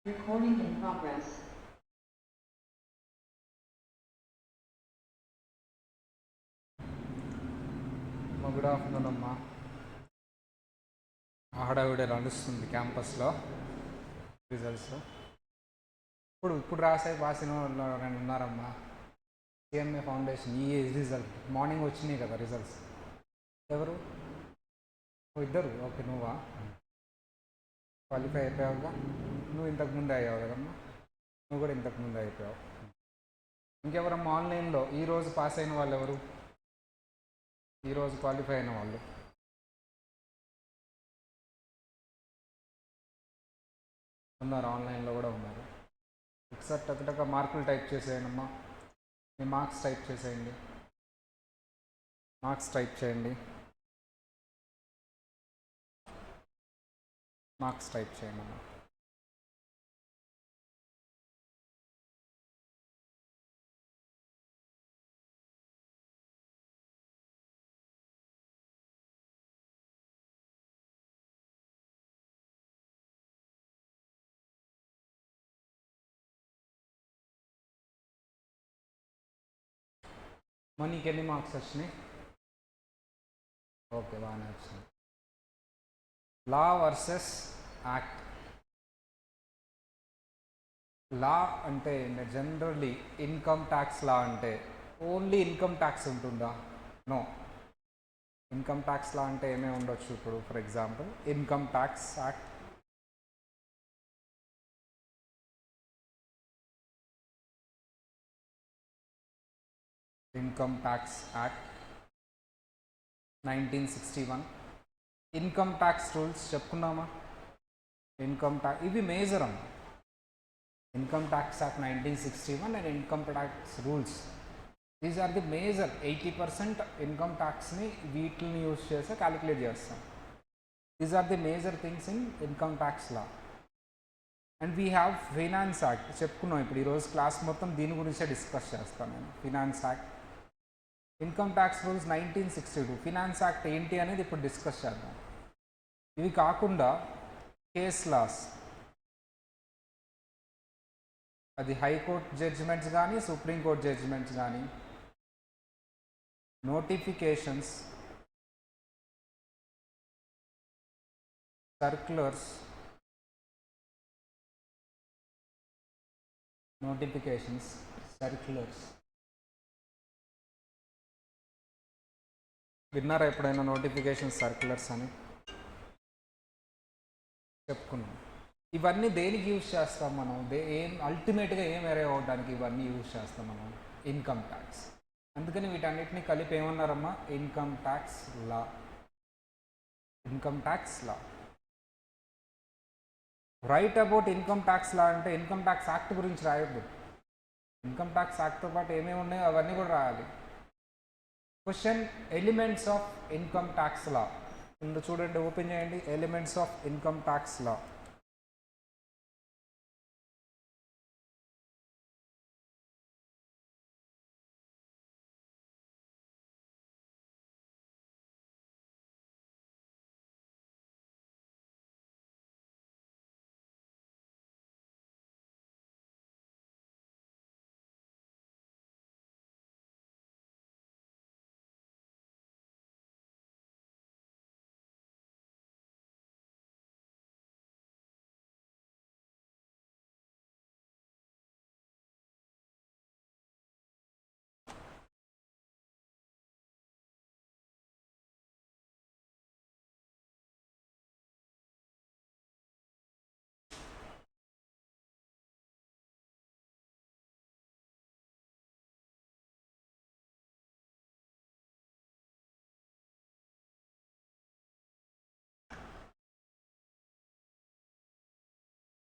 Recording in progress. Good afternoon అమ్మా. హడావిడి నడుస్తుంది క్యాంపస్లో రిజల్ట్స్. ఇప్పుడు రాసిన వాళ్ళు ఉన్నారమ్మా. సిఎంఏ ఫౌండేషన్ ఈ రిజల్ట్ మార్నింగ్ వచ్చినాయి కదా రిజల్ట్స్. ఎవరు? ఇద్దరు. ఓకే, నువ్వా? క్వాలిఫై అయిపోయావుగా. నువ్వు ఇంతకుముందే అయ్యావు కదమ్మా. నువ్వు కూడా ఇంతకుముందే అయిపోయావు. ఇంకెవరమ్మా ఆన్లైన్లో ఈరోజు పాస్ అయిన వాళ్ళు ఎవరు? ఈరోజు క్వాలిఫై అయిన వాళ్ళు ఉన్నారు, ఆన్లైన్లో కూడా ఉన్నారు. ఒకసారి టక్ మార్కులు టైప్ చేసేయండమ్మా. మీ మార్క్స్ టైప్ చేసేయండి. మార్క్స్ టైప్ చేయండి. మార్క్స్ టైప్ చేయండి అమ్మా. నీకు ఎన్ని మార్క్స్ వచ్చినాయి? ఓకే, బాగానే వచ్చింది. లా వర్సెస్ యాక్ట్. లా అంటే జనరల్లీ ఇన్కమ్ ట్యాక్స్ లా అంటే ఓన్లీ ఇన్కమ్ ట్యాక్స్ ఉంటుందా? నో. ఇన్కమ్ ట్యాక్స్ లా అంటే ఏమేమి ఉండొచ్చు? ఇప్పుడు for example income tax act, income tax act 1961. Income tax rules చెప్పుకున్నామా? ఇన్కమ్ ట్యాక్స్ ఇవి మేజర్ అమ్మా. Income tax act 1961 and income tax rules, these are the major. 80% income ట్యాక్స్ని వీటిని యూజ్ చేసి క్యాలిక్యులేట్ చేస్తాం. These are the major things in income tax law. And we have finance act చెప్పుకున్నాం. ఇప్పుడు ఈరోజు class మొత్తం దీని గురించే డిస్కస్ చేస్తాను నేను. Finance act, income tax rules 1962. Finance act ఏంటి అనేది ఇప్పుడు డిస్కస్ చేద్దాం. ఇవి కాకుండా కేస్ లాస్, అది హైకోర్టు జడ్జిమెంట్స్ కానీ సుప్రీంకోర్టు జడ్జిమెంట్స్ కానీ, నోటిఫికేషన్స్, సర్క్యులర్స్, నోటిఫికేషన్స్, సర్క్యులర్స్. విన్నారా ఎప్పుడైనా నోటిఫికేషన్ సర్క్యులర్స్ అని? చెప్పుకున్నాం. ఇవన్నీ దేనికి యూజ్ చేస్తాం మనం? అల్టిమేట్గా ఏం అరైవ్ అవడానికి ఇవన్నీ యూజ్ చేస్తాం మనం? Income tax. అందుకని వీటన్నిటిని కలిపి ఏమన్నారమ్మా? Income tax law. Income tax law. Right about income tax law అంటే ఇన్కమ్ ట్యాక్స్ యాక్ట్ గురించి రాయొద్దు. ఇన్కమ్ ట్యాక్స్ యాక్ట్తో పాటు ఏమేమి ఉన్నాయో అవన్నీ కూడా రాయాలి. Question elements of income tax law. ముందు చూడండి, ఓపెన్ చేయండి. Elements of income tax law.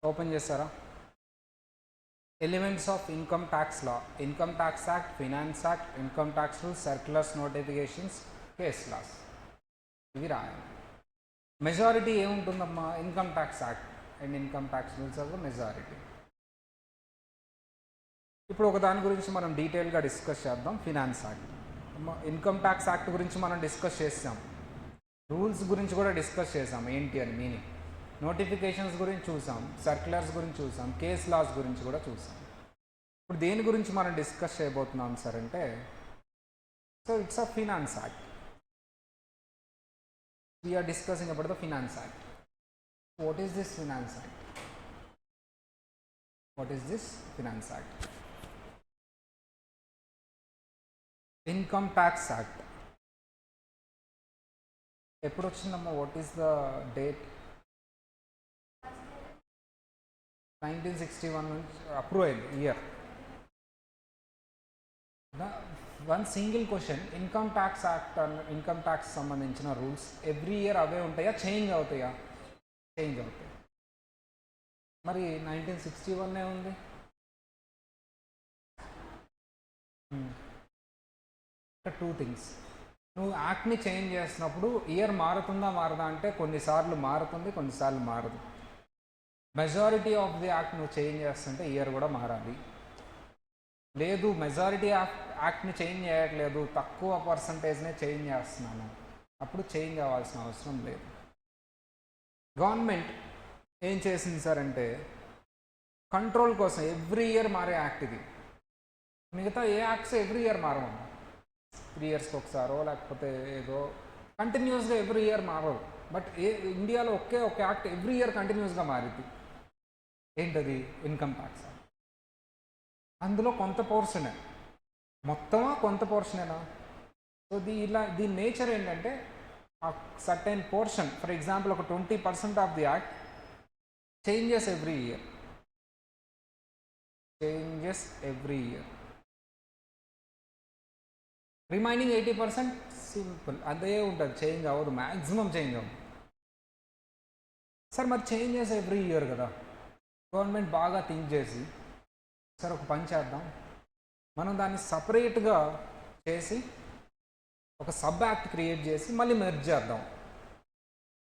Open చేస్తారా? Elements of income tax law. Income tax act, finance act, income tax rules, circulars, notifications, case laws. ఇవి రాయాలి. మెజారిటీ ఏముంటుందమ్మా? Income tax act and income tax rules are the majority. ఇప్పుడు ఒక దాని గురించి మనం డీటెయిల్గా డిస్కస్ చేద్దాం. Finance act. Income tax act గురించి మనం డిస్కస్ చేసాం. రూల్స్ గురించి కూడా డిస్కస్ చేసాం ఏంటి అని మీనింగ్. నోటిఫికేషన్స్ గురించి చూసాం, సర్క్యులర్స్ గురించి చూసాం, కేస్ లాస్ గురించి కూడా చూసాం. ఇప్పుడు దేని గురించి మనం డిస్కస్ చేయబోతున్నాం సార్ అంటే, so it's a finance act. We're discussing about the finance act. What is this finance act? What is this finance act? Income tax act ఎప్పుడు వచ్చిందమ్మా? What is the date? 1961 నుంచి అప్రూవ్ అయింది year. One single question, income tax act, income tax సంబంధించిన rules every year అవే ఉంటాయా, change అవుతాయా? Change అవుతాయి. మరి 1961 ఉంది. టూ థింగ్స్, నువ్వు యాక్ట్ని చేంజ్ చేసినప్పుడు ఇయర్ మారుతుందా మారదా అంటే కొన్నిసార్లు మారుతుంది, కొన్నిసార్లు మారదు. మెజారిటీ ఆఫ్ ది యాక్ట్ నువ్వు చేంజ్ చేస్తుంటే ఇయర్ కూడా మారాలి. లేదు మెజారిటీ యాక్ట్ని చేంజ్ చేయట్లేదు, తక్కువ పర్సంటేజ్నే చేంజ్ చేస్తున్నాను, అప్పుడు చేంజ్ అవ్వాల్సిన అవసరం లేదు. గవర్నమెంట్ ఏం చేసింది సార్ అంటే, కంట్రోల్ కోసం ఎవ్రీ ఇయర్ మారే యాక్ట్ ఇది. మిగతా ఏ యాక్ట్స్ ఎవ్రీ ఇయర్ మారమన్నా, 3 ఇయర్స్కి ఒకసారో లేకపోతే ఏదో కంటిన్యూస్గా ఎవ్రీ ఇయర్ మారదు. బట్ ఇండియాలో ఒకే ఒక యాక్ట్ ఎవ్రీ ఇయర్ కంటిన్యూస్గా మారింది. ఏంటది? Income tax. అందులో కొంత పోర్షనే, మొత్తమా కొంత పోర్షనేనా? సో దీని నేచర్ ఏంటంటే, ఆ సర్టెన్ పోర్షన్, ఫర్ ఎగ్జాంపుల్ ఒక 20% of the act changes every year, changes every year. Remaining 80% simple అదే ఉంటుంది, చేంజ్ అవ్వదు, మ్యాక్సిమం చేంజ్ అవ్వదు. సార్ మరి చేంజెస్ ఎవ్రీ ఇయర్ కదా, గవర్నమెంట్ బాగా థింక్ చేసి, సార్ ఒక పని చేద్దాం, మనం దాన్ని సపరేట్గా చేసి ఒక సబ్ యాక్ట్ క్రియేట్ చేసి మళ్ళీ మెర్జ్ చేద్దాం.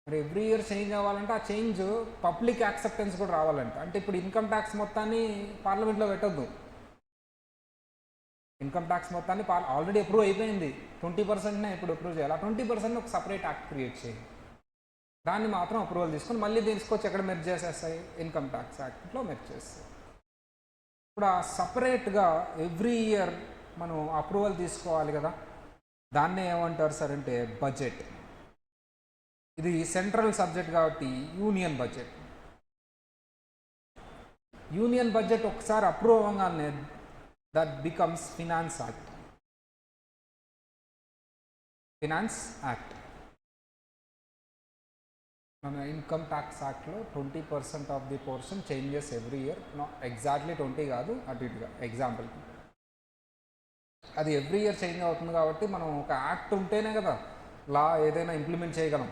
మరి ఎవ్రీ ఇయర్ చేంజ్ అవ్వాలంటే ఆ చేంజ్ పబ్లిక్ యాక్సెప్టెన్స్ కూడా రావాలంటే, అంటే ఇప్పుడు ఇన్కమ్ ట్యాక్స్ మొత్తాన్ని పార్లమెంట్లో పెట్టొద్దు. ఇన్కమ్ ట్యాక్స్ మొత్తాన్ని ఆల్రెడీ అప్రూవ్ అయిపోయింది, 20%నే ఇప్పుడు అప్రూవ్ చేయాలి. ఆ 20% ఒక సపరేట్ యాక్ట్ క్రియేట్ చేయాలి, దాన్ని మాత్రం అప్రూవల్ తీసుకొని మళ్ళీ తీసుకొచ్చి ఎక్కడ మెర్జ్ చేసేస్తాయి, ఇన్కమ్ ట్యాక్స్ యాక్ట్లో మెర్జ్ చేస్తాయి. ఇప్పుడు ఆ సపరేట్గా ఎవ్రీ ఇయర్ మనం అప్రూవల్ తీసుకోవాలి కదా, దాన్నే ఏమంటారు సార్ అంటే బడ్జెట్. ఇది సెంట్రల్ సబ్జెక్ట్ కాబట్టి యూనియన్ బడ్జెట్. యూనియన్ బడ్జెట్ ఒకసారి అప్రూవ్ అవ్వగానే that becomes finance act. Finance act. మన ఇన్కమ్ ట్యాక్స్ యాక్ట్లో 20% of the portion changes every year, exactly 20 కాదు, అటు ఇటుగా ఎగ్జాంపుల్కి అది ఎవ్రీ ఇయర్ చేంజ్ అవుతుంది. కాబట్టి మనం ఒక యాక్ట్ ఉంటేనే కదా లా ఏదైనా ఇంప్లిమెంట్ చేయగలం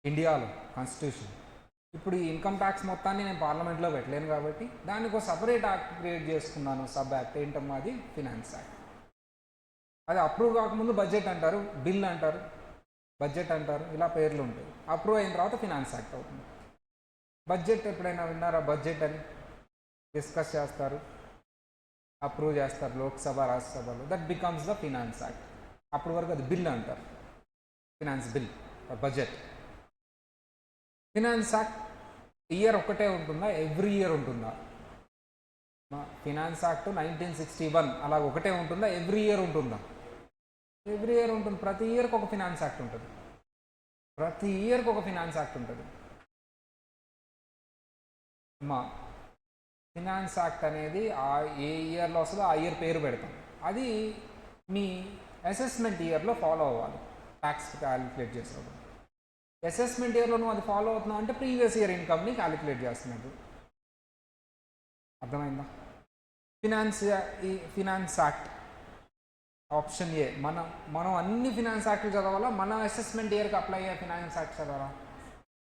ఇండియాలో, కాన్స్టిట్యూషన్. ఇప్పుడు ఈ ఇన్కమ్ ట్యాక్స్ మొత్తాన్ని నేను పార్లమెంట్లో పెట్టలేను కాబట్టి దానికి ఒక సపరేట్ యాక్ట్ క్రియేట్ చేసుకున్నాను, సబ్ యాక్ట్. ఏంటమ్మా అది? Finance act. అది అప్రూవ్ కాకముందు బడ్జెట్ అంటారు, బిల్ అంటారు, బడ్జెట్ అంటారు, ఇలా పేర్లు ఉంటాయి. అప్రూవ్ అయిన తర్వాత ఫినాన్స్ యాక్ట్ అవుతుంది. బడ్జెట్ ఎప్పుడైనా విన్నారా? బడ్జెట్ అని డిస్కస్ చేస్తారు, అప్రూవ్ చేస్తారు లోక్సభ, రాజ్యసభలో. That becomes the finance act. అప్పటి వరకు అది బిల్ అంటారు, finance bill, budget. Finance act year ఒకటే ఉంటుందా, ఎవ్రీ ఇయర్ ఉంటుందా? ఫినాన్స్ యాక్ట్ 1961 అలా ఒకటే ఉంటుందా, ఎవ్రీ ఇయర్ ఉంటుందా? ఎవ్రీ ఇయర్ ఉంటుంది. ప్రతి ఇయర్కి ఒక ఫినాన్స్ యాక్ట్ ఉంటుంది, ప్రతి ఇయర్కి ఒక ఫినాన్స్ యాక్ట్ ఉంటుంది. మా ఫినాన్స్ యాక్ట్ అనేది ఏ ఇయర్లో వస్తుందో ఆ ఇయర్ పేరు పెడతాం. అది మీ అసెస్మెంట్ ఇయర్లో ఫాలో అవ్వాలి, ట్యాక్స్ క్యాలిక్యులేట్ చేసేటప్పుడు. అసెస్మెంట్ ఇయర్లో నువ్వు అది ఫాలో అవుతున్నావు అంటే ప్రీవియస్ ఇయర్ ఇన్కమ్ని క్యాలిక్యులేట్ చేస్తున్నట్టు. అర్థమైందా? Finance act option A. మనం అన్ని ఫినాన్స్ యాక్ట్లు చదవాలా, మన అసెస్మెంట్ ఇయర్కి అప్లై అయ్యే ఫినాన్స్ యాక్ట్ చదవాలా?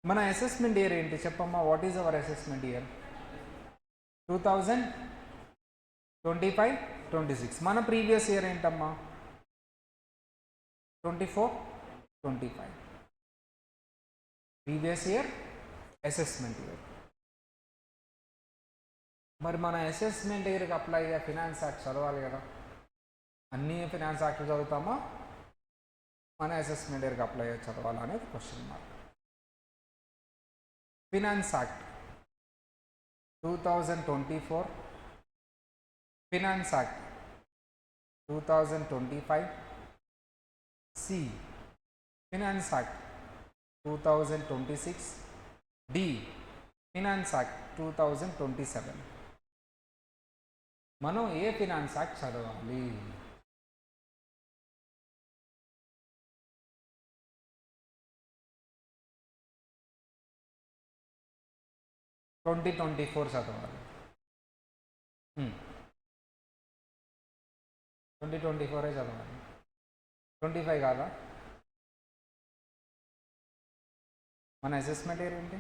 మన అసెస్మెంట్ ఇయర్ ఏంటి చెప్పమ్మా? What is our assessment year? 2025-26. మన ప్రీవియస్ ఇయర్ ఏంటమ్మా? 24-25. Previous year assessment year. మరి మన అసెస్మెంట్ ఇయర్కి అప్లై అయ్యే ఫినాన్స్ యాక్ట్ చదవాలి కదా. అన్ని ఫినాన్స్ యాక్ట్లు చదువుతామా, మన అసెస్మెంట్ ఇయర్కి అప్లై అయ్యే చదవాలా అనేది question mark. Finance act 2024, finance act 2025, C finance act 2026, D finance act 2027. మనం ఏ ఫినాన్స్ యాక్ట్ చదవాలి? ట్వంటీ 24 చదవాలి. 2024 చదవాలి. 25 కాదా? మన అసెస్మెంట్ ఇయర్ ఏంటి?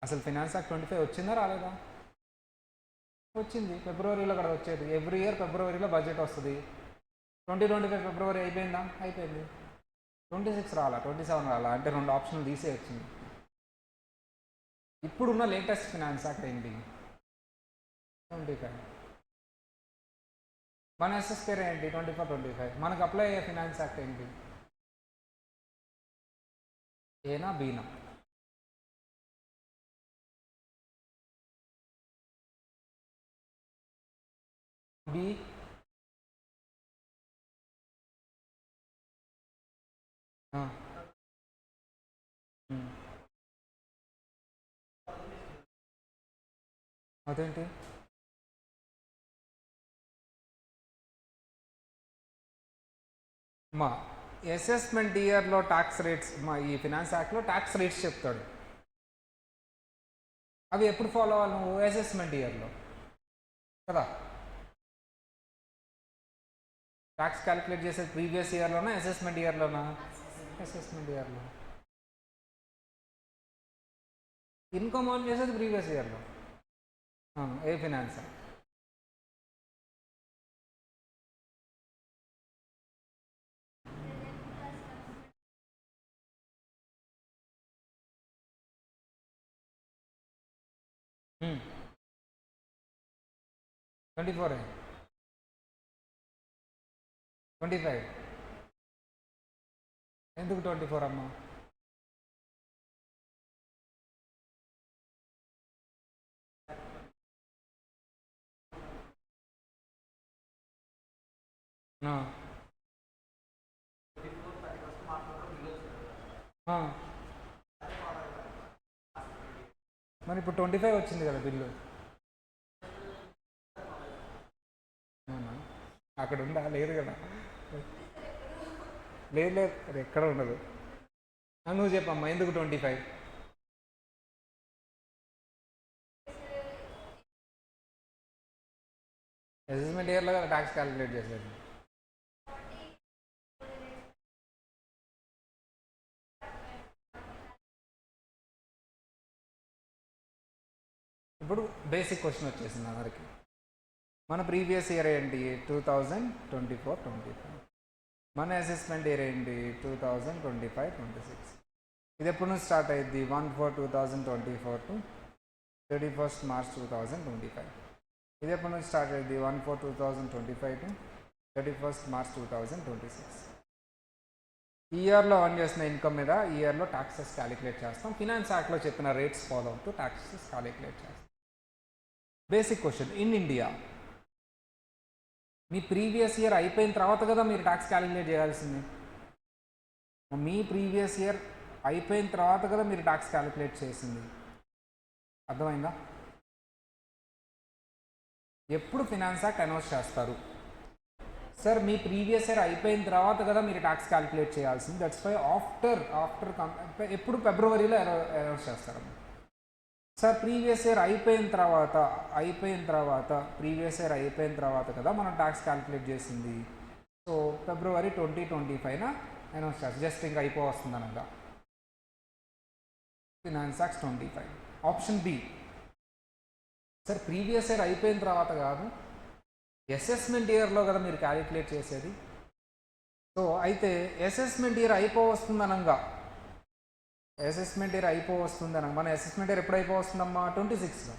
అసలు ఫినాన్స్ యాక్ట్ 25 వచ్చిందా రాలేదా? వచ్చింది, ఫిబ్రవరిలో కూడా వచ్చేది. ఎవ్రీ ఇయర్ ఫిబ్రవరిలో బడ్జెట్ వస్తుంది. 2025 ఫిబ్రవరి అయిపోయిందా? అయిపోయింది. 26 రాలా, 27 రాలా, అంటే 2 ఆప్షన్లు తీసే వచ్చింది. ఇప్పుడున్న లేటెస్ట్ ఫినాన్స్ యాక్ట్ ఏంటి? 25. మన ఎస్ఎస్ పేరు ఏంటి? 24, 25. మనకు అప్లై అయ్యే ఫినాన్స్ యాక్ట్ ఏంటి? ఏనా బీనా? బి అదేంటి? మా అసెస్మెంట్ ఇయర్లో ట్యాక్స్ రేట్స్, మా ఈ ఫినాన్స్ యాక్ట్లో ట్యాక్స్ రేట్స్ చెప్తాడు. అవి ఎప్పుడు ఫాలో అవ్వాలి నువ్వు? అసెస్మెంట్ ఇయర్లో కదా. ట్యాక్స్ క్యాలిక్యులేట్ చేసేది ప్రీవియస్ ఇయర్లోనా అసెస్మెంట్ ఇయర్లోనా? అసెస్మెంట్ ఇయర్లో. ఇన్కమ్ ఆన్ చేసేది ప్రీవియస్ ఇయర్లో. ఏ ఫినాన్స్? 24, 25. ఎందుకు 24 అమ్మా? మరి ఇప్పుడు 25 వచ్చింది కదా బిల్లు. అక్కడ ఉందా? లేదు కదా. లేదు లేదు, అది ఎక్కడ ఉండదు. నువ్వు చెప్పమ్మా, ఎందుకు 25? అసెస్మెంట్ ఇయర్లో కదా ట్యాక్స్ క్యాలిక్యులేట్ చేసేది. ఇప్పుడు బేసిక్ క్వశ్చన్ వచ్చేసింది అందరికి. మన ప్రీవియస్ ఇయర్ ఏంటి? 2024, 25. మన అసెస్మెంట్ ఇయర్ ఏంటి? 2025, 26. ఇది ఎప్పుడు నుంచి స్టార్ట్ అయ్యింది? 1/4/2024 టు 31st March 2025. ఇది ఎప్పటి నుంచి స్టార్ట్ అయ్యింది? 1/4/2025 టు 31st March 2026. ఈ ఇయర్లో అర్న్ చేసిన ఇన్కమ్ మీద ఈ ఇయర్లో ట్యాక్సెస్ క్యాలిక్యులేట్ చేస్తాం. ఫినాన్స్ యాక్ట్లో చెప్పిన రేట్స్ ఫాలో అవుతూ ట్యాక్సెస్ క్యాలిక్యులేట్ చేస్తాం. Basic question, in India me previous year అయిపోయిన తర్వాత కదా మీరు ట్యాక్స్ క్యాలిక్యులేట్ చేయాల్సింది. మీ ప్రీవియస్ ఇయర్ అయిపోయిన తర్వాత కదా మీరు ట్యాక్స్ క్యాలిక్యులేట్ చేసింది. అర్థమైందా? ఎప్పుడు ఫినాన్స్ యాక్ట్ అనౌన్స్ చేస్తారు? సార్ మీ ప్రీవియస్ ఇయర్ అయిపోయిన తర్వాత కదా మీరు ట్యాక్స్ క్యాలిక్యులేట్ చేయాల్సింది. దట్స్ వై ఆఫ్టర్ ఎప్పుడు ఫిబ్రవరిలో అనౌన్స్ చేస్తారు. సార్ ప్రీవియస్ ఇయర్ అయిపోయిన తర్వాత కదా మనం ట్యాక్స్ క్యాలిక్యులేట్ చేసింది. సో February 2025 అనౌన్స్ చేస్తారు. జస్ట్ ఇంకా అయిపోవస్తుంది అనగా finance act 25. Option B, sir previous year అయిపోయిన తర్వాత కాదు, అసెస్మెంట్ ఇయర్లో కదా మీరు క్యాలిక్యులేట్ చేసేది. సో అయితే అసెస్మెంట్ ఇయర్ అయిపోవస్తుందనగా మన అసెస్మెంట్ ఇయర్ ఎప్పుడు అయిపోవస్తుందమ్మా? 26లో.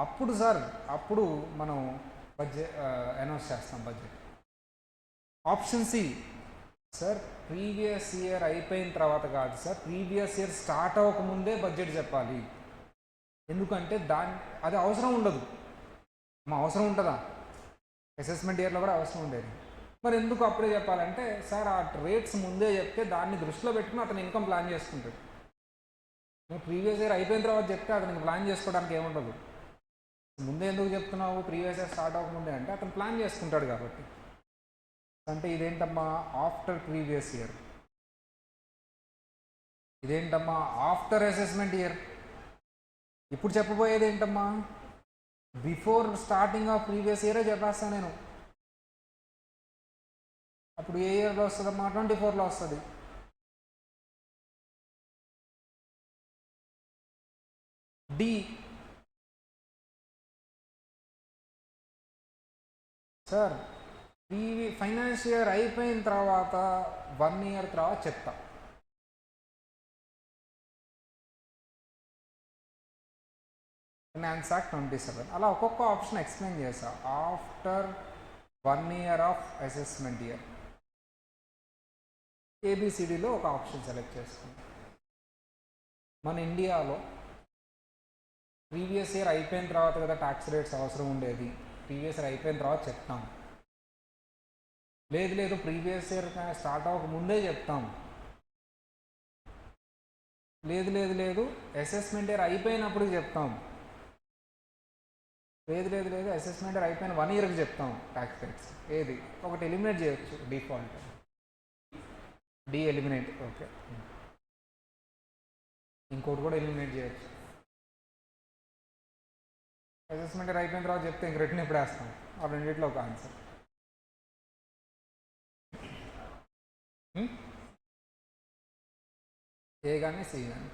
అప్పుడు సార్ అప్పుడు మనం బడ్జెట్ అనౌన్స్ చేస్తాం budget. Option C, sir previous year అయిపోయిన తర్వాత కాదు సార్, ప్రీవియస్ ఇయర్ స్టార్ట్ అవ్వకముందే బడ్జెట్ చెప్పాలి. ఎందుకంటే అది అవసరం ఉండదు. మా అవసరం ఉంటుందా? అసెస్మెంట్ ఇయర్లో కూడా అవసరం ఉండేది. మరి ఎందుకు అప్పుడే చెప్పాలంటే సార్ ఆ రేట్స్ ముందే చెప్తే దాన్ని దృష్టిలో పెట్టుకుని అతను ఇన్కమ్ ప్లాన్ చేసుకుంటాడు. నువ్వు ప్రీవియస్ ఇయర్ అయిపోయిన తర్వాత చెప్తే అతనికి ప్లాన్ చేసుకోవడానికి ఏముండదు. ముందే ఎందుకు చెప్తున్నావు ప్రీవియస్ ఇయర్ స్టార్ట్ అవ్వకముందే అంటే అతను ప్లాన్ చేసుకుంటాడు కాబట్టి. అంటే ఇదేంటమ్మా ఆఫ్టర్ ప్రీవియస్ ఇయర్, ఇదేంటమ్మా ఆఫ్టర్ అసెస్మెంట్ ఇయర్. ఇప్పుడు చెప్పబోయేది ఏంటమ్మా బిఫోర్ స్టార్టింగ్ ఆఫ్ ప్రీవియస్ ఇయరే చెప్పేస్తాను నేను. అప్పుడు ఏ ఇయర్లో వస్తుందమ్మా? 24లో వస్తుంది. డి సార్ ఫైనాన్షియల్ ఇయర్ అయిపోయిన తర్వాత 1 ఇయర్ తర్వాత చెప్తా. ఫైనాన్స్ యాక్ట్ 27 అలా ఒక్కొక్క ఆప్షన్ ఎక్స్ప్లెయిన్ చేస్తా. After 1 year of assessment year ఏబిసిడిలో ఒక ఆప్షన్ సెలెక్ట్ చేసుకుంటాం. మన ఇండియాలో ప్రీవియస్ ఇయర్ అయిపోయిన తర్వాత కదా ట్యాక్స్ రేట్స్ అవసరం ఉండేది. ప్రీవియస్ ఇయర్ అయిపోయిన తర్వాత చెప్తాం. లేదు ప్రీవియస్ ఇయర్ స్టార్ట్ అవ్వక ముందే చెప్తాం. లేదు అసెస్మెంట్ ఇయర్ అయిపోయినప్పుడు చెప్తాం. లేదు అసెస్మెంట్ ఇయర్ అయిపోయిన 1 ఇయర్కి చెప్తాం ట్యాక్స్ రేట్స్. ఏది ఒకటి ఎలిమినేట్ చేయొచ్చు, డిఫాల్ట్ డి ఎలిమినేట్. ఓకే, ఇంకోటి కూడా ఎలిమినేట్ చేయొచ్చు. అసెస్మెంట్ ఇయర్ అయిపోయిన తర్వాత చెప్తే ఇంక రిటర్న్ ఎప్పుడు వేస్తాం? ఆ రెండింటిలో ఒక ఆన్సర్. ఏ కానీ సి కానీ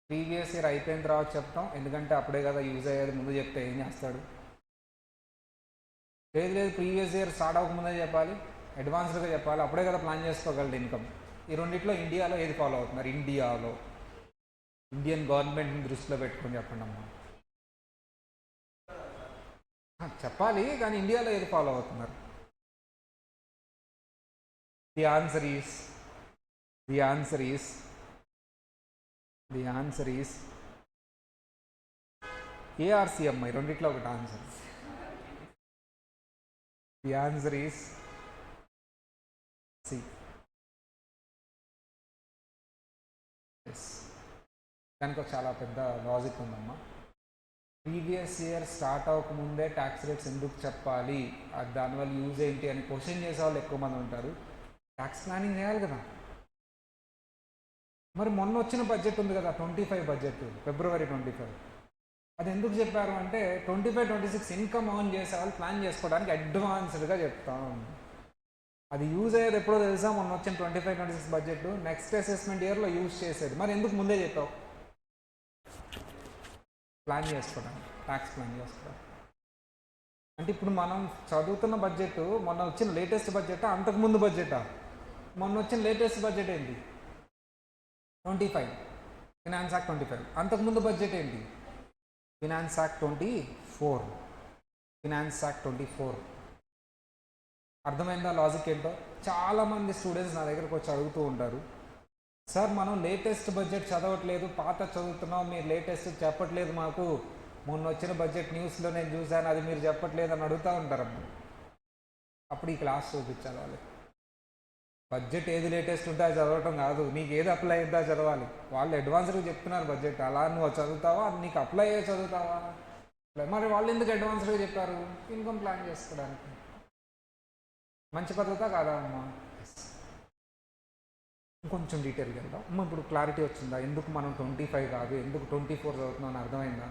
ప్రీవియస్ ఇయర్ అయిపోయిన తర్వాత చెప్తాం, ఎందుకంటే అప్పుడే కదా యూజ్ అయ్యేది. ముందు చెప్తే ఏం చేస్తాడు? లేదు ప్రీవియస్ ఇయర్ స్టార్ట్ అవ్వకముందే చెప్పాలి, అడ్వాన్స్డ్గా చెప్పాలి, అప్పుడే కదా ప్లాన్ చేసుకోగలడు ఇన్కమ్. ఈ రెండిట్లో ఇండియాలో ఏది ఫాలో అవుతున్నారు? ఇండియాలో ఇండియన్ గవర్నమెంట్ని దృష్టిలో పెట్టుకొని చెప్పండి అమ్మా. చెప్పాలి కానీ ఇండియాలో ఏది ఫాలో అవుతున్నారు? ది ఆన్సర్ ఈస్ ఏఆర్సి అమ్మాయి. రెండిట్లో ఒకటి answer. The answer is C. దానికి ఒక చాలా పెద్ద లాజిక్ ఉందమ్మా. ప్రీవియస్ ఇయర్ స్టార్ట్ అవ్వకముందే ట్యాక్స్ రేట్స్ ఎందుకు చెప్పాలి, దానివల్ల యూజ్ ఏంటి అని క్వశ్చన్ చేసే వాళ్ళు ఎక్కువ మంది ఉంటారు. ట్యాక్స్ ప్లానింగ్ చేయాలి కదా. మరి మొన్న వచ్చిన బడ్జెట్ ఉంది కదా 25 బడ్జెట్, ఫిబ్రవరి 25, అది ఎందుకు చెప్పారు అంటే 25-26 ఇన్కమ్ ఆన్ చేసే వాళ్ళు ప్లాన్ చేసుకోవడానికి అడ్వాన్స్డ్గా చెప్తాం. అది యూజ్ అయ్యేది ఎప్పుడో తెలుసా? మొన్న వచ్చిన 25-26 బడ్జెట్ నెక్స్ట్ అసెస్మెంట్ ఇయర్లో యూజ్ చేసేది. మరి ఎందుకు ముందే చెప్పావు? ప్లాన్ చేసుకోవడానికి, ట్యాక్స్ ప్లాన్ చేసుకోవడానికి. అంటే ఇప్పుడు మనం చదువుతున్న బడ్జెట్ మొన్న వచ్చిన లేటెస్ట్ బడ్జెటా, అంతకుముందు బడ్జెటా? మొన్న వచ్చిన లేటెస్ట్ బడ్జెట్ ఏంటి? 25, ఫినాన్స్ యాక్ట్ 25. అంతకుముందు బడ్జెట్ ఏంటి? Finance act 24. అర్థమైందా లాజిక్ ఏంటో? చాలామంది స్టూడెంట్స్ నా దగ్గరకు వచ్చి అడుగుతూ ఉంటారు, సార్ మనం లేటెస్ట్ బడ్జెట్ చదవట్లేదు, పాత చదువుతున్నాం, మీరు లేటెస్ట్ చెప్పట్లేదు మాకు, మొన్న వచ్చిన బడ్జెట్ న్యూస్లో నేను చూశాను, అది మీరు చెప్పట్లేదు అని అడుగుతూ ఉంటారమ్మా. అప్పుడు ఈ క్లాస్ చూపించాలి వాళ్ళకి. బడ్జెట్ ఏది లేటెస్ట్ ఉంటే అది చదవటం కాదు, నీకు ఏది అప్లై అయ్యిందా చదవాలి. వాళ్ళు అడ్వాన్స్గా చెప్తున్నారు బడ్జెట్, అలా నువ్వు చదువుతావా, నీకు అప్లై అయ్యే చదువుతావా? మరి వాళ్ళు ఎందుకు అడ్వాన్స్గా చెప్పారు? ఇన్కమ్ ప్లాన్ చేసుకోవడానికి. మంచి పద్ధతా కాదా అమ్మా? ఇంకొంచెం డీటెయిల్గా వెళ్దాం అమ్మ. ఇప్పుడు క్లారిటీ వచ్చిందా? ఎందుకు మనం 25 కాదు, ఎందుకు 24 చదువుతున్నాం అని అర్థమైందా?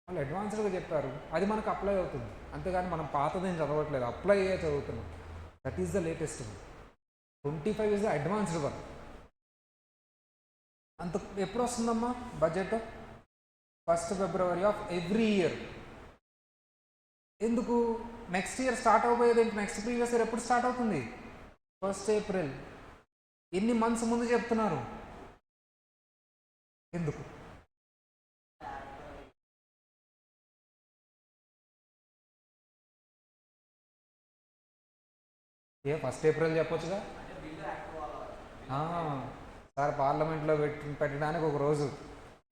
వాళ్ళు అడ్వాన్స్డ్గా చెప్పారు, అది మనకు అప్లై అవుతుంది. అంతేగాని మనం పాతదేం చదవట్లేదు, అప్లై అయ్యే చదువుతున్నాం. That is the latest one. 25 is the advanced one. అంత ఎప్పుడు వస్తుందమ్మా budget? 1st February of every year. ఎందుకు? నెక్స్ట్ ఇయర్ స్టార్ట్ అవబోయేది ఏంటి? నెక్స్ట్ ప్రీవియస్ ఇయర్ ఎప్పుడు స్టార్ట్ అవుతుంది? 1st April. ఎన్ని మంత్స్ ముందు చెప్తున్నారు? ఎందుకు? ఏ 1st ఏప్రిల్ చెప్పొచ్చుగా? ఆ, సార్ పార్లమెంట్లో పెట్టడానికి ఒక రోజు,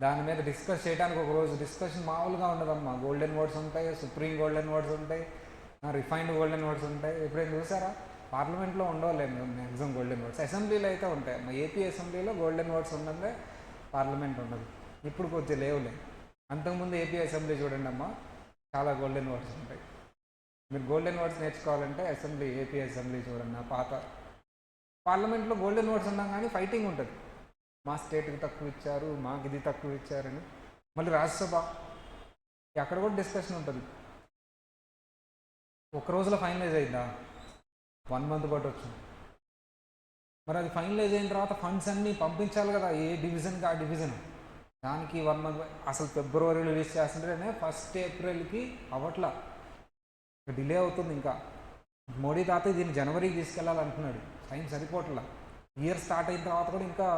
దాని మీద డిస్కస్ చేయడానికి ఒక రోజు. డిస్కషన్ మామూలుగా ఉండదమ్మా. గోల్డెన్ వర్డ్స్ ఉంటాయి, సుప్రీం గోల్డెన్ వర్డ్స్ ఉంటాయి, రిఫైన్డ్ గోల్డెన్ వర్డ్స్ ఉంటాయి. ఎప్పుడైనా చూసారా? పార్లమెంట్లో ఉండవులేము మ్యాక్సిమం గోల్డెన్ వర్డ్స్. అసెంబ్లీలో అయితే ఉంటాయి. మా ఏపీ అసెంబ్లీలో గోల్డెన్ వర్డ్స్ ఉన్నదే, పార్లమెంట్ ఉండదు. ఇప్పుడు కొద్దిగా లేవులే. అంతకుముందు ఏపీ అసెంబ్లీ చూడండి అమ్మా, చాలా గోల్డెన్ వర్డ్స్ ఉంటాయి. మీరు గోల్డెన్ వర్డ్స్ నేర్చుకోవాలంటే అసెంబ్లీ, ఏపీ అసెంబ్లీ చూడండి. పాత పార్లమెంట్లో గోల్డెన్ వర్డ్స్ ఉన్నాం కానీ ఫైటింగ్ ఉంటుంది. మా స్టేట్కి తక్కువ ఇచ్చారు, మాకు ఇది తక్కువ ఇచ్చారని. మళ్ళీ రాజ్యసభ, అక్కడ కూడా డిస్కషన్ ఉంటుంది. ఒక రోజులో ఫైనలైజ్ అయిందా? 1 మంత్ పట్టవచ్చు. మరి అది ఫైనలైజ్ అయిన తర్వాత ఫండ్స్ అన్నీ పంపించాలి కదా, ఏ డివిజన్కి ఆ డివిజన్. దానికి 1 మంత్. అసలు ఫిబ్రవరిలో రిలీజ్ చేస్తుంటేనే 1 ఏప్రిల్కి అవట్లా, డిలే అవుతుంది. ఇంకా మోడీ తాత దీన్ని జనవరికి తీసుకెళ్లాలంటున్నాడు. టైం సరిపోవట్లా. ఇయర్ స్టార్ట్ అయిన తర్వాత కూడా ఇంకా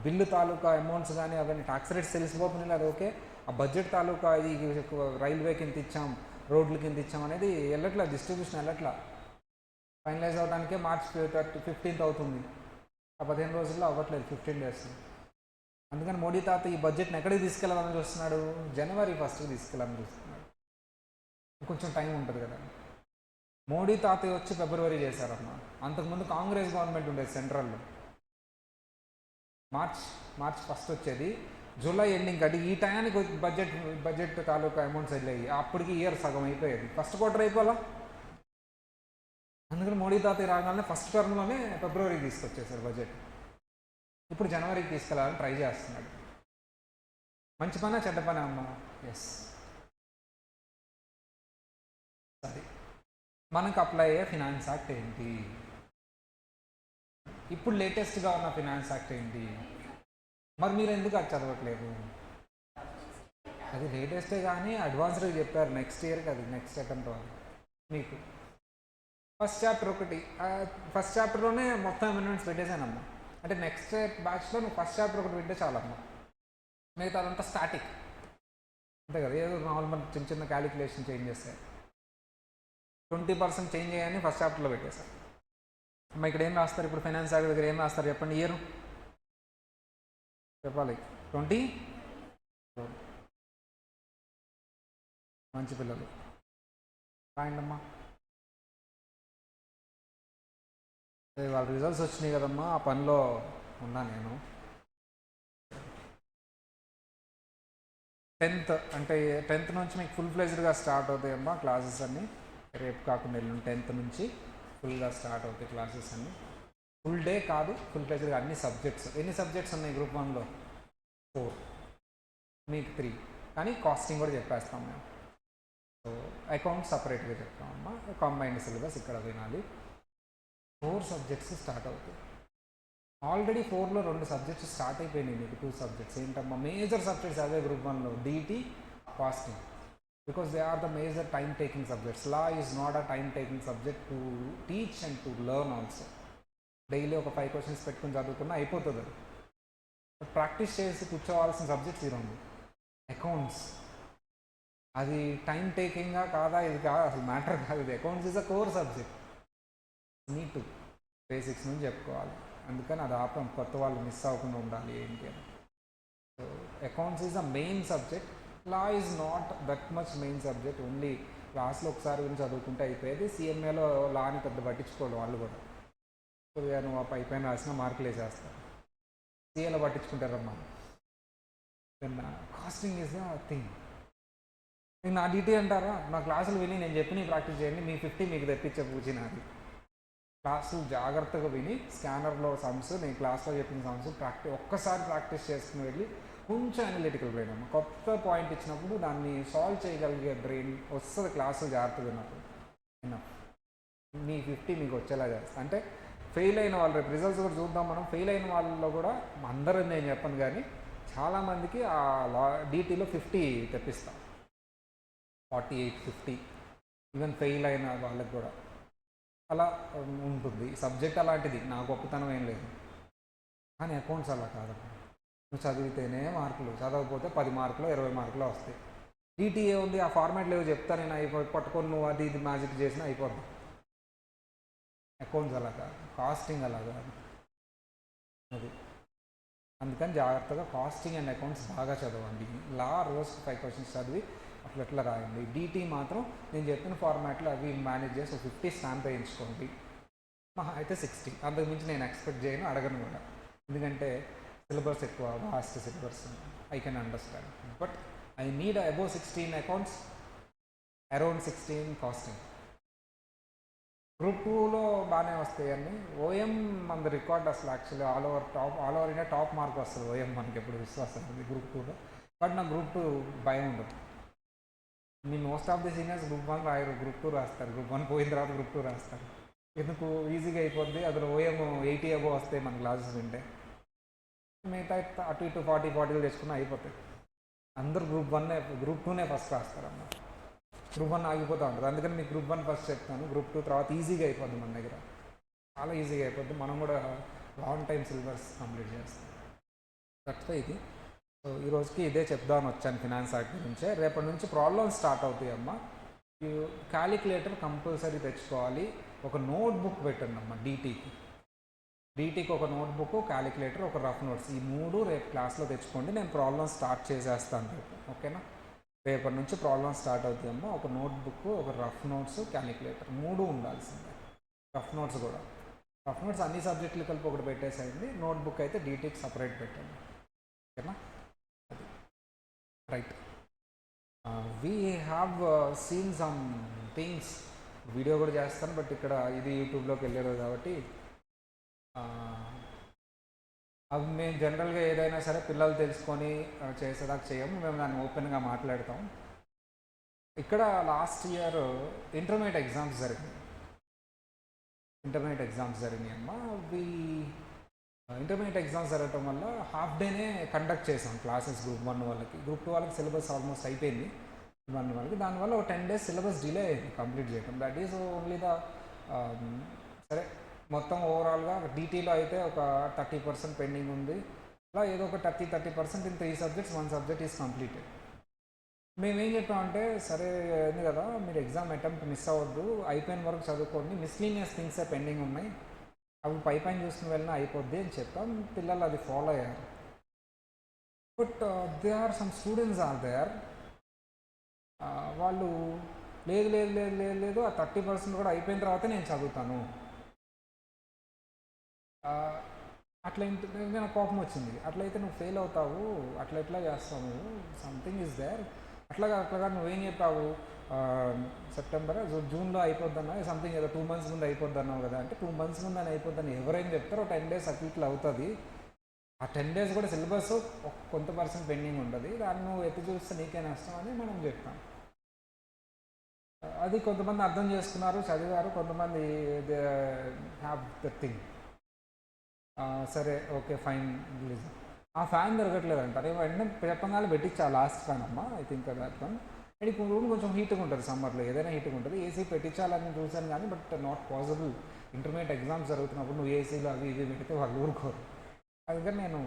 బిల్లు తాలూకా అమౌంట్స్ కానీ అవన్నీ ట్యాక్స్ రేట్స్ తెలిసిపోతున్నాయి. అది ఓకే, ఆ బడ్జెట్ తాలూకా ఈ రైల్వేకి ఎంత ఇచ్చాం, రోడ్లకి ఎంత ఇచ్చాం అనేది వెళ్ళట్లా, డిస్ట్రిబ్యూషన్ వెళ్ళట్లా. ఫైనలైజ్ అవడానికే మార్చ్ 15th అవుతుంది. ఆ 15 రోజుల్లో అవ్వట్లేదు, 15 days. అందుకని మోడీ తాత ఈ బడ్జెట్ని ఎక్కడికి తీసుకెళ్లాలని చూస్తున్నాడు? జనవరి 1st తీసుకెళ్లాలని చూస్తున్నాడు. కొంచెం టైం ఉంటుంది కదా. మోడీ తాతయ్య వచ్చి ఫిబ్రవరి చేశారమ్మా. అంతకుముందు కాంగ్రెస్ గవర్నమెంట్ ఉండేది సెంట్రల్లో. మార్చ్ 1st వచ్చేది, జూలై ఎండింగ్ అది. ఈ టయానికి బడ్జెట్ తాలూకా అమౌంట్స్ వెళ్ళాయి. అప్పటికి ఇయర్ సగం అయిపోయేది, 1st quarter అయిపోవాలా. అందుకని మోడీ తాతయ్య రాగానే ఫస్ట్ టర్మ్లోనే ఫిబ్రవరికి తీసుకొచ్చేసారు బడ్జెట్. ఇప్పుడు జనవరికి తీసుకెళ్ళాలని ట్రై చేస్తున్నాడు. మంచి పనా చెడ్డ పనా అమ్మా? ఎస్. సరే, మనకు అప్లై అయ్యే ఫినాన్స్ యాక్ట్ ఏంటి? ఇప్పుడు లేటెస్ట్గా ఉన్న ఫినాన్స్ యాక్ట్ ఏంటి? మరి మీరు ఎందుకు అది చదవట్లేదు? అది లేటెస్టే కానీ అడ్వాన్స్డ్గా చెప్పారు. నెక్స్ట్ ఇయర్కి అది నెక్స్ట్ అటెంప్ట్ వాళ్ళు. మీకు ఫస్ట్ చాప్టర్ ఒకటి, ఫస్ట్ చాప్టర్లోనే మొత్తం అమెండ్మెంట్స్ పెట్టేశానమ్మా. అంటే నెక్స్ట్ బ్యాచ్లో నువ్వు ఫస్ట్ చాప్టర్ ఒకటి పెట్టే చాలమ్మా. మిగతా అదంతా స్టాటిక్ అంతే కదా, ఏదో నార్మల్ చిన్న చిన్న క్యాలిక్యులేషన్ చేంజ్ చేస్తాయి. 20% చేంజ్ అయ్యాయని ఫస్ట్ చాప్టర్లో పెట్టేశారు. అమ్మ ఇక్కడ ఏం రాస్తారు? ఇప్పుడు ఫైనాన్స్ యాక్ట్ దగ్గర ఏం రాస్తారు చెప్పండి? ఇయర్ చెప్పాలి. 20. మంచి పిల్లలు రాయండమ్మా. వాళ్ళ రిజల్ట్స్ వచ్చినాయి కదమ్మా, ఆ పనిలో ఉన్నా నేను. 10th అంటే 10th నుంచి మీకు ఫుల్ ఫ్లెజ్డ్గా స్టార్ట్ అవుతాయమ్మా క్లాసెస్ అన్నీ. రేపు కాకుండా వెళ్ళిన 10th నుంచి ఫుల్గా స్టార్ట్ అవుతాయి క్లాసెస్ అన్నీ. ఫుల్ డే కాదు, ఫుల్ ఫ్లెజ్డ్గా అన్ని సబ్జెక్ట్స్. ఎన్ని సబ్జెక్ట్స్ ఉన్నాయి గ్రూప్ 1లో? 4, మీకు 3. కానీ కాస్టింగ్ కూడా చెప్పేస్తాం మేము. సో అకౌంట్ సపరేట్గా చెప్తామమ్మా. కంబైన్డ్ సిలబస్ ఇక్కడ వినాలి. 4 సబ్జెక్ట్స్ స్టార్ట్ అవుతాయి. ఆల్రెడీ 4లో 2 సబ్జెక్ట్స్ స్టార్ట్ అయిపోయినాయి మీకు. 2 సబ్జెక్ట్స్ ఏంటమ్మా? మేజర్ సబ్జెక్ట్స్ అదే గ్రూప్ 1లో, DT, costing. Because they are the major time taking subjects. Law is not a time taking subject to teach and to learn also. Daily ఒక 5 questions పెట్టుకుని చదువుకున్నా అయిపోతుంది. అది ప్రాక్టీస్ చేసి కూర్చోవాల్సిన సబ్జెక్ట్స్ ఈ 2. అకౌంట్స్ అది టైం టేకింగ్గా కాదా? ఇది కాదు, అసలు మ్యాటర్ కాదు. ఇది accounts is a core subject. Need to basics నుంచి చెప్పుకోవాలి. అందుకని అది ఆపం, కొత్త వాళ్ళు మిస్ అవ్వకుండా ఉండాలి ఏంటి అని. So accounts is a main subject. Law is not that much main subject. Only క్లాస్లో ఒకసారి గురించి చదువుకుంటే అయిపోయేది. CMAలో లాని పెద్ద పట్టించుకోవాలి వాళ్ళు కూడా. కొద్దిగా నువ్వు ఆ పైపైన రాసిన మార్కులు వేసేస్తారు. CAలో పట్టించుకుంటారమ్మా. Costing is the thing. నేను నా DT అంటారా? నా క్లాసులు విని నేను చెప్పి ప్రాక్టీస్ చేయండి, మీ 50 మీకు తెప్పించే పూచి నాది. క్లాసులు జాగ్రత్తగా విని స్కానర్లో సమ్స్, నేను క్లాస్లో చెప్పిన సమ్స్ ఒక్కసారి ప్రాక్టీస్ చేసుకుని వెళ్ళి కొంచెం అనలిటికల్ బ్రెయిన్ అమ్మ. కొత్త పాయింట్ ఇచ్చినప్పుడు దాన్ని సాల్వ్ చేయగలిగే బ్రెయిన్ వస్తుంది క్లాసులు జాగ్రత్తగా విన్నప్పుడు. మీ 50 మీకు వచ్చేలా చేస్తా. అంటే ఫెయిల్ అయిన వాళ్ళు, రేపు రిజల్ట్స్ కూడా చూద్దాం మనం. ఫెయిల్ అయిన వాళ్ళలో కూడా అందరూ నేను చెప్పను కానీ చాలామందికి ఆ DTలో 50 తెప్పిస్తాం. 48, 50 ఈవెన్ ఫెయిల్ అయిన వాళ్ళకి కూడా అలా ఉంటుంది. సబ్జెక్ట్ అలాంటిది, నా గొప్పతనం ఏం లేదు. కానీ అకౌంట్స్ అలా కాదమ్మా. నువ్వు చదివితేనే మార్కులు, చదవకపోతే 10 మార్కులు 20 మార్కులు వస్తాయి. DT ఉంది, ఆ ఫార్మాట్ లేవు చెప్తా నేను, పట్టుకొని నువ్వు అది ఇది మ్యాజిక్ చేసినా అయిపోద్ది. అకౌంట్స్ అలా కాదు, కాస్టింగ్ అలా కాదు. అది అందుకని జాగ్రత్తగా కాస్టింగ్ అండ్ అకౌంట్స్ బాగా చదవండి. లా రోజుకి 5 క్వశ్చన్స్ చదివి అట్లా రాయండి. డీటీ మాత్రం నేను చెప్పిన ఫార్మాట్లో అవి మేనేజ్ చేసి 50 స్టాంప్ వేయించుకోండి. మహా అయితే 60, అంతకుమించి నేను ఎక్స్పెక్ట్ చేయను, అడగను కూడా. ఎందుకంటే సిలబస్ ఎక్కువ, vast syllabus, I can understand. But I need above 16 accounts, around 16 costing. Group 2లో బాగానే వస్తాయి అన్ని. ఓఎం మన రికార్డ్ అసలు actually all over India top mark వస్తుంది ఓఎం, మనకి ఎప్పుడు విశ్వాసం ఉంది గ్రూప్ 2లో. బట్ నాకు గ్రూప్ 2 భయం ఉండదు. మీ most of the seniors group 1 రాయరు, గ్రూప్ 2 రాస్తారు. గ్రూప్ 1 పోయిన తర్వాత గ్రూప్ 2 రాస్తారు. ఎందుకు ఈజీగా అయిపోద్ది. అందులో ఓఎం 80 అబో వస్తాయి మన క్లాసెస్ వింటే. మిగతా అటు ఇటు 40 తెచ్చుకున్నా అయిపోతాయి. అందరూ గ్రూప్ 2నే ఫస్ట్ రాస్తారన్న. గ్రూప్ 1 ఆగిపోతూ ఉంటుంది. అందుకని మీకు గ్రూప్ 1 ఫస్ట్ చెప్తాను. గ్రూప్ 2 తర్వాత ఈజీగా అయిపోద్ది మన దగ్గర, చాలా ఈజీగా అయిపోద్ది. మనం కూడా లాంగ్ టైం సిలబస్ కంప్లీట్ చేస్తాం. తప్ప ఇది. సో ఈ రోజుకి ఇదే చెప్దామని వచ్చాను ఫినాన్స్ యాక్ట్ గురించే. రేపటి నుంచి ప్రాబ్లమ్స్ స్టార్ట్ అవుతాయి అమ్మ. క్యాలిక్యులేటర్ కంపల్సరీ తెచ్చుకోవాలి. ఒక నోట్ బుక్ పెట్టండి అమ్మ డీటీకి ఒక నోట్బుక్, క్యాలిక్యులేటర్, ఒక రఫ్ నోట్స్, ఈ 3 రేపు క్లాస్లో తెచ్చుకోండి. నేను ప్రాబ్లమ్ స్టార్ట్ చేసేస్తాను రేపు, ఓకేనా? రేపటి నుంచి ప్రాబ్లమ్ స్టార్ట్ అవుతాయమ్మా. ఒక నోట్బుక్, ఒక రఫ్ నోట్స్, క్యాలిక్యులేటర్ 3 ఉండాల్సిందే. రఫ్ నోట్స్ కూడా, రఫ్ నోట్స్ అన్ని సబ్జెక్టులు కలిపి ఒకటి పెట్టేసేయండి. నోట్బుక్ అయితే డీటీకి సపరేట్ పెట్టండి, ఓకేనా? అది right. We have seen some things. Video కూడా చేస్తాను, బట్ ఇక్కడ ఇది యూట్యూబ్లోకి వెళ్ళారు కాబట్టి అవి మేము జనరల్గా ఏదైనా సరే పిల్లలు తెలుసుకొని చేసేదాకా చేయము, మేము దాన్ని ఓపెన్గా మాట్లాడతాం. ఇక్కడ లాస్ట్ ఇయర్ ఇంటర్మీడియట్ ఎగ్జామ్స్ జరిగినాయి అమ్మ. అవి ఇంటర్మీడియట్ ఎగ్జామ్స్ జరగటం వల్ల హాఫ్ డేనే కండక్ట్ చేసాం క్లాసెస్ గ్రూప్ 1 వాళ్ళకి. గ్రూప్ 2 వాళ్ళకి సిలబస్ ఆల్మోస్ట్ అయిపోయింది. 1 వాళ్ళకి దానివల్ల ఒక 10 days సిలబస్ డిలే అయింది కంప్లీట్ చేయడం. దట్ ఈస్ ఓన్లీ ద సరే మొత్తం ఓవరాల్గా డీటీలో అయితే ఒక 30% పెండింగ్ ఉంది. అలా ఏదో ఒక 30% in 3 subjects, 1 subject is completed. మేమేం చెప్పామంటే, సరే అయింది కదా, మీరు ఎగ్జామ్ అటెంప్ట్ మిస్ అవ్వద్దు, అయిపోయిన వరకు చదువుకోండి, మిస్లీనియస్ థింగ్సే పెండింగ్ ఉన్నాయి, అవి పైన చూసుకుని వెళ్ళినా అయిపోద్ది అని చెప్పాం. పిల్లలు అది ఫాలో అయ్యారు. But they are some students are there, వాళ్ళు లేదు లేదు లేదు లేదు లేదు ఆ 30% కూడా అయిపోయిన తర్వాత నేను చదువుతాను, అట్లా నాకు కోపం వచ్చింది. అట్లయితే నువ్వు ఫెయిల్ అవుతావు, అట్లా ఎట్లా చేస్తావు నువ్వు, సంథింగ్ ఈజ్ దేర్. అట్లాగా నువ్వేం చెప్పావు, సెప్టెంబర్ జూన్లో అయిపోద్ది అన్నావు, సంథింగ్ ఏదో 2 months ముందు అయిపోద్ది అన్నావు కదా అంటే, 2 months ముందు అని అయిపోద్దని ఎవరైనా చెప్తారో 10 days అటు ఇట్లా అవుతుంది. ఆ 10 days కూడా సిలబస్ కొంత పర్సెంట్ పెండింగ్ ఉంటుంది, దాన్ని నువ్వు ఎత్తి చూస్తే నీకే నష్టం అని మనం చెప్తాం. అది కొంతమంది అర్థం చేసుకున్నారు, చదివారు, కొంతమంది దే హ్యావ్ ద థింగ్. సరే ఓకే ఫైన్ రిలీజ్. ఆ ఫ్యాన్ తిరగట్లేదు అంటారు, వెంటనే చెప్పగానే పెట్టించా లాస్ట్ ఫ్యాన్ అమ్మ. I think that one. And ఇప్పుడు రూమ్ కొంచెం హీట్గా ఉంటుంది, సమ్మర్లో ఏదైనా హీట్గా ఉంటుంది. ఏసీ పెట్టించాలని చూశాను కానీ but not possible. Intermediate exams జరుగుతున్నప్పుడు నువ్వు ఏసీలో అవి ఇవి పెడితే వాళ్ళు ఊరుకోరు. అందుకని నేను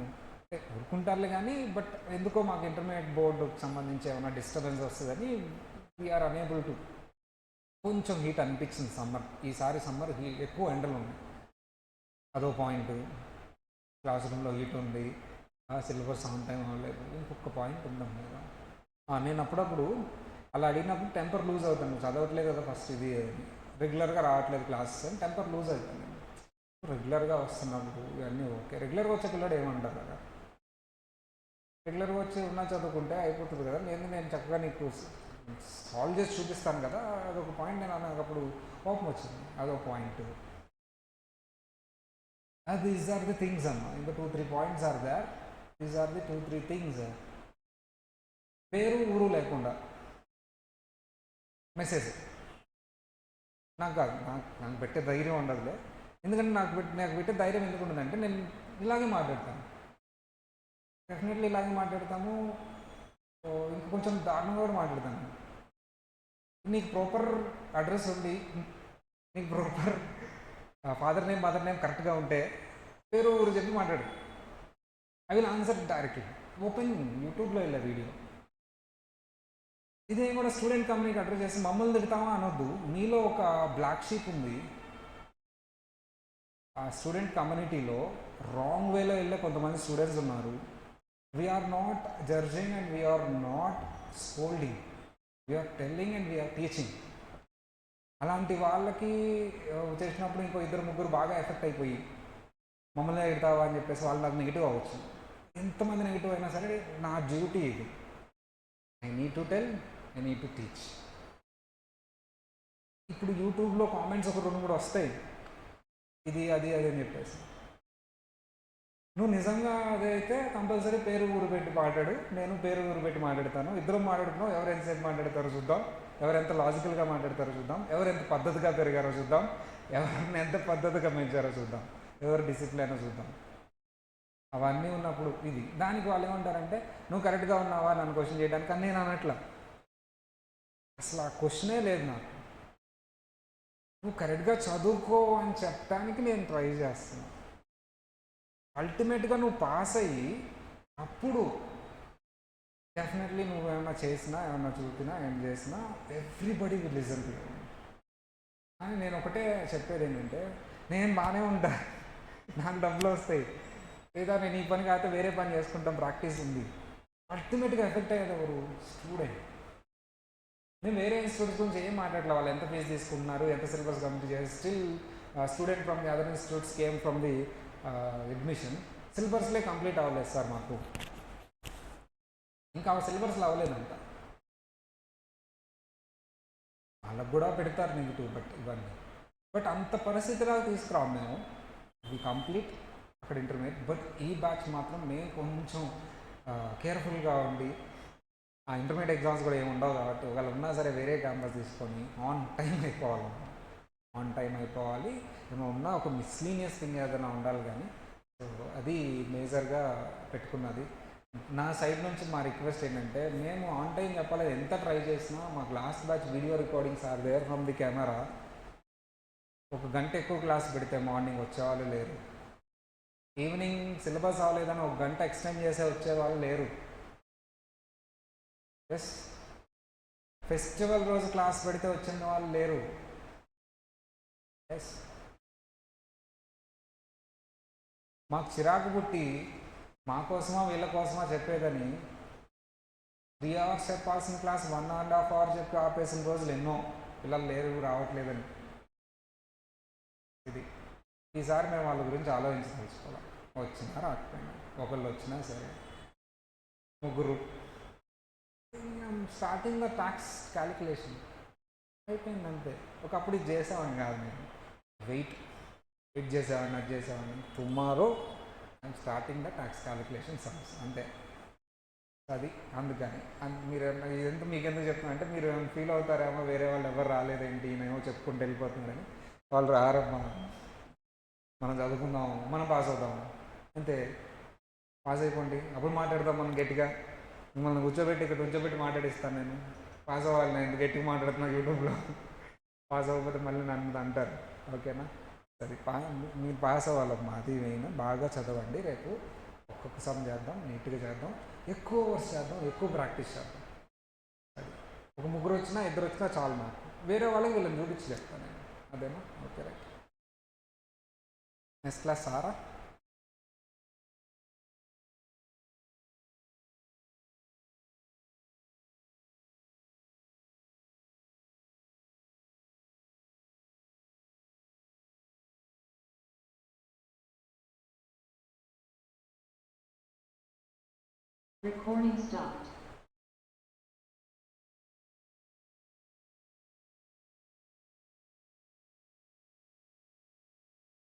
ఊరుకుంటారులే కానీ, బట్ ఎందుకో మాకు ఇంటర్మీడియట్ బోర్డుకి సంబంధించి ఏమైనా డిస్టర్బెన్స్ వస్తుందని వీఆర్ అనేబుల్ టు. కొంచెం హీట్ అనిపించింది సమ్మర్, ఈసారి సమ్మర్ ఎక్కువ ఎండలు ఉన్నాయి, అదో పాయింట్. క్లాస్ రూమ్లో హీట్ ఉంది, సిలబస్ ఆన్ టైం అవ్వలేదు, ఇంకొక పాయింట్ ఉందాం కదా. నేను అప్పుడప్పుడు అలా అడిగినప్పుడు టెంపర్ లూజ్ అవుతాను, చదవట్లేదు కదా ఫస్ట్, ఇది రెగ్యులర్గా రావట్లేదు క్లాసెస్ అని టెంపర్ లూజ్ అవుతాను. రెగ్యులర్గా వస్తున్నప్పుడు ఇవన్నీ ఓకే, రెగ్యులర్గా వచ్చే పిల్లడు ఏమంటారు కదా, రెగ్యులర్గా వచ్చి ఉన్నా చదువుకుంటే అయిపోతుంది కదా, నేను చక్కగా నీకు సాల్వ్ చేసి చూపిస్తాను కదా, అదొక పాయింట్. నేను అన్నప్పుడు కోపం వచ్చింది, అదొక point. These are the things అమ్మా, ఇంకా 2-3 points are there. These are the 2-3 things. పేరు ఊరు లేకుండా మెసేజ్ నాకు కాదు, నాకు పెట్టే ధైర్యం ఉండదులే. ఎందుకంటే నాకు పెట్టే ధైర్యం ఎందుకు ఉండదంటే, నేను ఇలాగే మాట్లాడతాను, డెఫినెట్లీ ఇలాగే మాట్లాడతాము, ఇంకా కొంచెం దారుణంగా కూడా మాట్లాడతాను. నీకు ప్రాపర్ అడ్రస్ ఉంది, నీకు proper father name mother name కరెక్ట్గా ఉంటే పేరు ఊరు చెప్పి మాట్లాడు, I will answer directly. Open యూట్యూబ్లో వెళ్ళే వీడియో. ఇదే కూడా స్టూడెంట్ కంపెనీకి అడ్రస్ చేసి మమ్మల్ని తిడతామా అనొద్దు. మీలో ఒక బ్లాక్ షీప్ ఉంది, ఆ స్టూడెంట్ కమ్యూనిటీలో రాంగ్ వేలో వెళ్ళే కొంతమంది స్టూడెంట్స్ ఉన్నారు. We're not judging and we're not scolding, we're telling and we're teaching. అలాంటి వాళ్ళకి చేసినప్పుడు ఇంకో ఇద్దరు ముగ్గురు బాగా ఎఫెక్ట్ అయిపోయి మమ్మల్ని ఎడతావా అని చెప్పేసి వాళ్ళు నాకు నెగిటివ్ అవ్వచ్చు. ఎంతమంది నెగిటివ్ అయినా సరే నా డ్యూటీ ఇది. I need to tell, I need to teach. ఇప్పుడు యూట్యూబ్లో కామెంట్స్ ఒక 2-3 వస్తాయి, ఇది అది అది అని చెప్పేసి. నువ్వు నిజంగా అదైతే కంపల్సరీ పేరు ఊరు పెట్టి మాట్లాడు, నేను పేరు ఊరు పెట్టి మాట్లాడతాను. ఇద్దరం మాట్లాడుతున్నాం, ఎవరు ఎంతసేపు మాట్లాడతారో చూద్దాం, ఎవరెంత లాజికల్గా మాట్లాడతారో చూద్దాం, ఎవరెంత పద్ధతిగా పెరిగారో చూద్దాం, ఎవరిని ఎంత పద్ధతిగా పెంచారో చూద్దాం, ఎవరు డిసిప్లిన్ చూద్దాం. అవన్నీ ఉన్నప్పుడు ఇది దానికి వాళ్ళు ఏమంటారంటే నువ్వు కరెక్ట్గా ఉన్నావా నన్ను క్వశ్చన్ చేయడానికి. అని నేను అనట్లా, అసలు ఆ క్వశ్చనే లేదు నాకు. నువ్వు కరెక్ట్గా చదువుకో అని చెప్పడానికి నేను ట్రై చేస్తున్నాను. అల్టిమేట్గా నువ్వు పాస్ అయ్యి అప్పుడు డెఫినెట్లీ నువ్వు ఏమైనా చేసినా, ఏమైనా చూపినా, ఏం చేసినా everybody will listen to you. అని నేను ఒకటే చెప్పేది ఏంటంటే, నేను బాగానే ఉంటా, నాకు డబ్బులు వస్తాయి, లేదా నేను ఈ పని కాకపోతే వేరే పని చేసుకుంటాం, ప్రాక్టీస్ ఉంది. అల్టిమేట్గా ఎఫెక్ట్ అయ్యేది ఎవరు? స్టూడెంట్. నేను వేరే ఇన్స్టిట్యూట్స్ గురించి ఏం మాట్లాడలే, వాళ్ళు ఎంత ఫీజు తీసుకుంటున్నారు, ఎంత సిలబస్ కంప్లీట్ చేసి. Still student from the other institutes came from the admission. సిలబస్లే కంప్లీట్ అవ్వలేదు సార్ మాకు, ఇంకా ఆ సిలబస్లో అవ్వలేదంట. వాళ్ళకు కూడా పెడతారు నెగిటివ్, బట్ ఇవన్నీ అంత పరిస్థితిలాగా తీసుకురాము మేము. వి కంప్లీట్ అక్కడ ఇంటర్మీడియట్. బట్ ఈ బ్యాచ్ మాత్రం మేము కొంచెం కేర్ఫుల్గా ఉండి, ఆ ఇంటర్మీడియట్ ఎగ్జామ్స్ కూడా ఏమి ఉండవు కాబట్టి ఒకవేళ ఉన్నా సరే వేరే క్యాంపస్ తీసుకొని ఆన్ టైం అయిపోవాలి. ఏమో ఉన్నా ఒక మిస్లీనియస్ థింగ్ ఏదైనా ఉండాలి కానీ. సో అది మేజర్గా పెట్టుకున్నది. నా సైడ్ నుంచి మా రిక్వెస్ట్ ఏంటంటే, మేము ఆన్ టైం చెప్పలేదు, ఎంత ట్రై చేసినా మాకు last batch video recordings are there from the camera. 1 గంట ఎక్కువ క్లాస్ పెడితే మార్నింగ్ వచ్చేవాళ్ళు లేరు, ఈవినింగ్ సిలబస్ అవ్వలేదని 1 గంట ఎక్స్టెండ్ చేసే వచ్చేవాళ్ళు లేరు. ఎస్, ఫెస్టివల్ రోజు క్లాస్ పెడితే వచ్చిన వాళ్ళు లేరు. ఎస్, మాకు చిరాకు పుట్టి మా కోసమా వీళ్ళ కోసమా చెప్పేదని 3 hours చెప్పాల్సిన క్లాస్ 1.5 hour చెప్పి ఆపేసిన రోజులు ఎన్నో. పిల్లలు లేరు, రావట్లేదని. ఇది ఈసారి మేము వాళ్ళ గురించి ఆలోచించి తెలుసుకోవాలి. వచ్చినా రాకపోయినా, ఒకళ్ళు వచ్చినా సరే, 3 స్టార్టింగ్ ద ట్యాక్స్ క్యాలిక్యులేషన్ అయిపోయింది అంతే. ఒకప్పుడు ఇది చేసేవాడిని కాదు, నేను వెయిట్ చేసేవాడిని, అది చేసేవాడిని. Tomorrow I'm starting the tax calculation sums, అంతే. అది అందుకని మీరు ఇదంతా మీకెందుకు చెప్తున్నా అంటే, మీరు ఫీల్ అవుతారేమో వేరే వాళ్ళు ఎవరు రాలేదేంటి, నేనేమో చెప్పుకుంటూ వెళ్ళిపోతున్నారని. వాళ్ళు రారమ్మా, మనం చదువుకుందాం, మనం పాస్ అవుతాము అంతే. పాస్ అయిపోండి, అప్పుడు మాట్లాడదాం మనం గట్టిగా. మిమ్మల్ని ఇక్కడ కూర్చోబెట్టి మాట్లాడిస్తాను నేను. పాస్ అవ్వాలి, నేను ఎందుకు గట్టిగా మాట్లాడుతున్నా యూట్యూబ్లో. పాస్ అవ్వకపోతే మళ్ళీ నన్ను అంటారు. ఓకేనా? సరే, మీరు పాస్ అవ్వాలమ్మా, అది మెయిన్. బాగా చదవండి, రేపు ఒక్కొక్క సమ్ చేద్దాం, నీట్గా చేద్దాం, ఎక్కువ వర్క్స్ చేద్దాం, ఎక్కువ ప్రాక్టీస్ చేద్దాం. అది ఒక 3 వచ్చినా 2 వచ్చినా చాలు నాకు. వేరే వాళ్ళకి వీళ్ళని చూపించి చెప్తాను నేను. అదేనా? Okay, right. నెక్స్ట్ క్లాస్ సారా. Recording stopped.